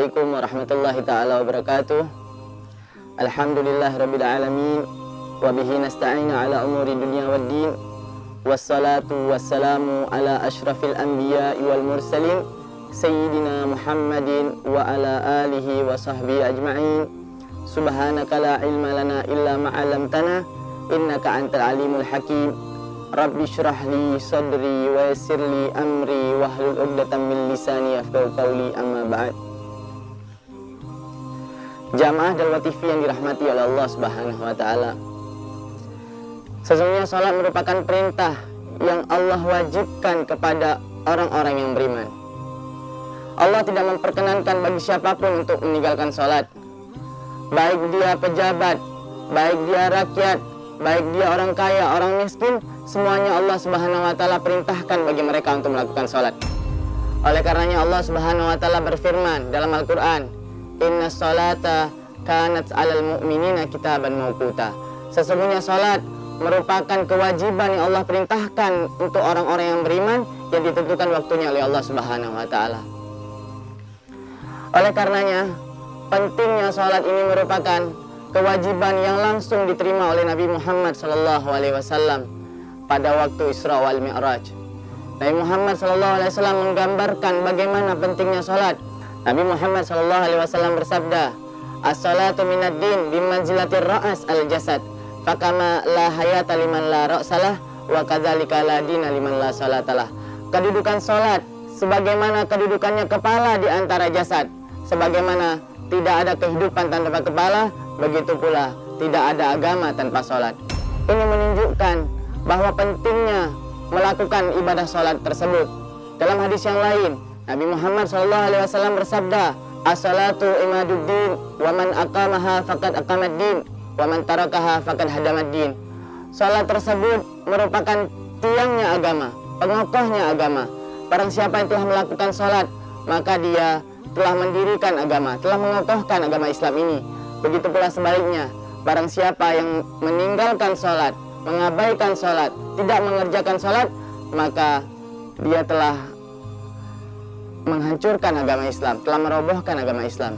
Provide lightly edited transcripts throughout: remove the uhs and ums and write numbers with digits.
Assalamualaikum warahmatullahi ta'ala wabarakatuh. Alhamdulillahirabbil alamin wa bihi nasta'inu ala umuri dunya waddin. Wassalatu wassalamu ala asyrafil anbiya'i wal mursalin sayyidina Muhammadin wa ala alihi wa sahbihi ajma'in. Subhanaka la ilma lana illa ma 'allamtana innaka antal alimul hakim. Rabbi syrah li sadri wa yassir li amri wahlul 'uqdatam min lisani yafqahu qawli, amma ba'd. Jamaah Dalwa TV yang dirahmati oleh Allah Subhanahu wa taala. Sesungguhnya salat merupakan perintah yang Allah wajibkan kepada orang-orang yang beriman. Allah tidak memperkenankan bagi siapapun untuk meninggalkan salat. Baik dia pejabat, baik dia rakyat, baik dia orang kaya, orang miskin, semuanya Allah Subhanahu wa taala perintahkan bagi mereka untuk melakukan salat. Oleh karenanya Allah Subhanahu wa taala berfirman dalam Al-Qur'an, "Innas salata kanat 'alal mu'minina kitaban mawquta." Sesungguhnya salat merupakan kewajiban yang Allah perintahkan untuk orang-orang yang beriman yang ditentukan waktunya oleh Allah Subhanahu wa taala. Oleh karenanya, pentingnya salat ini merupakan kewajiban yang langsung diterima oleh Nabi Muhammad SAW pada waktu Isra wal Mi'raj. Nabi Muhammad SAW menggambarkan bagaimana pentingnya salat. Nabi Muhammad SAW bersabda, "As-salatu minad din bimanzilatir ra'as al-jasad, fakama la hayata liman la ra'salah, wa kadzalika la dina liman la salatalah." Kedudukan salat sebagaimana kedudukannya kepala di antara jasad. Sebagaimana tidak ada kehidupan tanpa kepala, begitu pula tidak ada agama tanpa salat. Ini menunjukkan bahwa pentingnya melakukan ibadah salat tersebut. Dalam hadis yang lain, Nabi Muhammad SAW bersabda, "As-salatu imaduddin, wa man aqamaha faqad aqamad-din, wa man tarakaha faqad hadamad-din." Salat tersebut merupakan tiangnya agama, pengokohnya agama. Barang siapa yang telah melakukan salat, maka dia telah mendirikan agama, telah mengokohkan agama Islam ini. Begitu pula sebaliknya, barang siapa yang meninggalkan salat, mengabaikan salat, tidak mengerjakan salat, maka dia telah menghancurkan agama Islam, telah merobohkan agama Islam.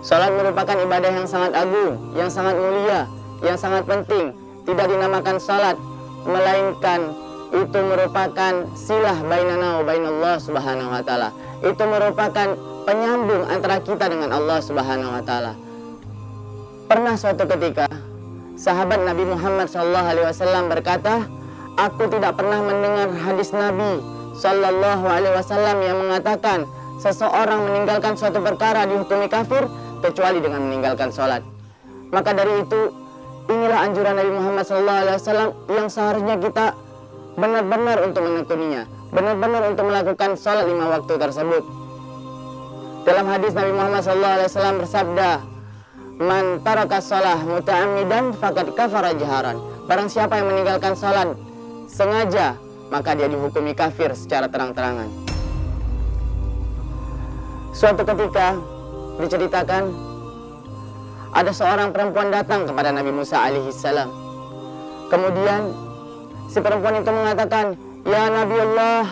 Salat merupakan ibadah yang sangat agung, yang sangat mulia, yang sangat penting. Tidak dinamakan salat, melainkan itu merupakan silah bainana wa bainallah Subhanahu wa taala. Itu merupakan penyambung antara kita dengan Allah Subhanahu wa taala. Pernah suatu ketika sahabat Nabi Muhammad SAW berkata, "Aku tidak pernah mendengar hadis Nabi SAW yang mengatakan seseorang meninggalkan suatu perkara dihukumi kafir kecuali dengan meninggalkan sholat." Maka dari itu, inilah anjuran Nabi Muhammad SAW yang seharusnya kita benar-benar untuk menekuninya, benar-benar untuk melakukan sholat 5 waktu tersebut. Dalam hadis Nabi Muhammad SAW bersabda, "Man taraka shalah muta'ammidan faqad kafara jaharan." Barang siapa yang meninggalkan salat sengaja, maka dia dihukumi kafir secara terang-terangan. Suatu ketika diceritakan ada seorang perempuan datang kepada Nabi Musa alaihissalam. Kemudian si perempuan itu mengatakan, "Ya Nabi Allah,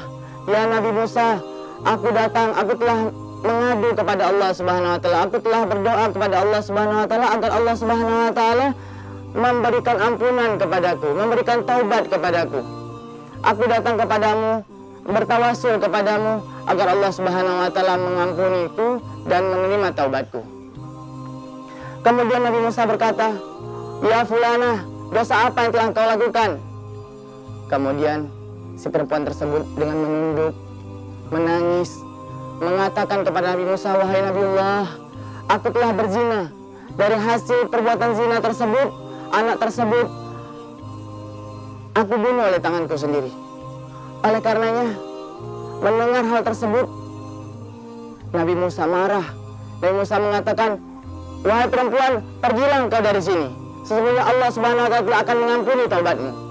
ya Nabi Musa, aku datang, aku telah mengadu kepada Allah Subhanahu wa taala. Aku telah berdoa kepada Allah Subhanahu wa taala agar Allah Subhanahu wa taala memberikan ampunan kepadaku, memberikan taubat kepadaku. Aku datang kepadamu, bertawasul kepadamu agar Allah Subhanahu wa taala mengampuniku dan menerima taubatku." Kemudian Nabi Musa berkata, "Ya fulana, dosa apa yang telah engkau lakukan?" Kemudian si perempuan tersebut dengan menunduk, menangis, mengatakan kepada Nabi Musa, "Wahai Nabi Allah, aku telah berzina. Dari hasil perbuatan zina tersebut, anak tersebut aku bunuh oleh tanganku sendiri." Oleh karenanya, mendengar hal tersebut, Nabi Musa marah. Nabi Musa mengatakan, "Wahai perempuan, pergilah engkau dari sini. Sesungguhnya Allah Subhanahu wa taala akan mengampuni taubatmu."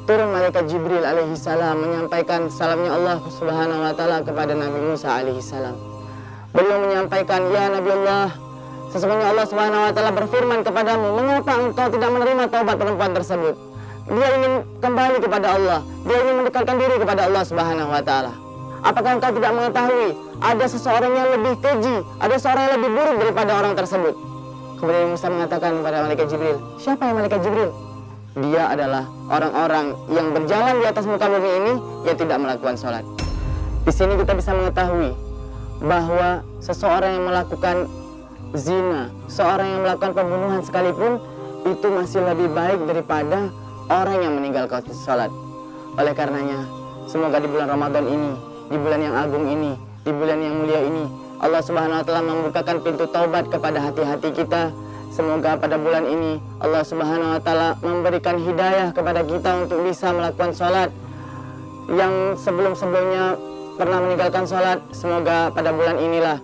Turun malaikat Jibril alaihissalam menyampaikan salamnya Allah Subhanahu wa taala kepada Nabi Musa alaihissalam. Beliau menyampaikan, "Ya Nabi Allah, sesungguhnya Allah Subhanahu wa taala berfirman kepadamu, mengapa engkau tidak menerima taubat perempuan tersebut? Dia ingin kembali kepada Allah, dia ingin mendekatkan diri kepada Allah Subhanahu wa taala. Apakah engkau tidak mengetahui ada seseorang yang lebih keji, ada seorang yang lebih buruk daripada orang tersebut? Kemudian Musa mengatakan kepada malaikat Jibril, siapa yang malaikat Jibril? Dia adalah orang-orang yang berjalan di atas muka bumi ini yang tidak melakukan sholat. Di sini kita bisa mengetahui bahwa seseorang yang melakukan zina, seorang yang melakukan pembunuhan sekalipun, itu masih lebih baik daripada orang yang meninggalkan sholat. Oleh karenanya, semoga di bulan Ramadan ini, di bulan yang agung ini, di bulan yang mulia ini, Allah Subhanahu wa taala membukakan pintu taubat kepada hati-hati kita. Semoga pada bulan ini Allah Subhanahu wa taala memberikan hidayah kepada kita untuk bisa melakukan sholat. Yang sebelum-sebelumnya pernah meninggalkan sholat, semoga pada bulan inilah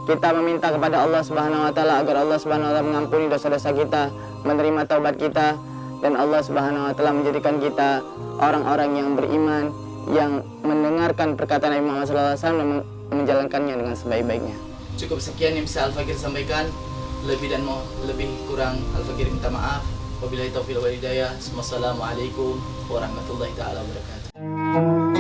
kita meminta kepada Allah Subhanahu wa taala agar Allah Subhanahu wa taala mengampuni dosa-dosa kita, menerima taubat kita, dan Allah Subhanahu wa taala menjadikan kita orang-orang yang beriman, yang mendengarkan perkataan Nabi Muhammad SAW dan menjalankannya dengan sebaik-baiknya. Cukup sekian yang bisa Al-Fakir sampaikan. Lebih kurang Al-Fakir minta maaf. Wabillahi taufiq wal hidayah. Wassalamualaikum warahmatullahi taala wabarakatuh.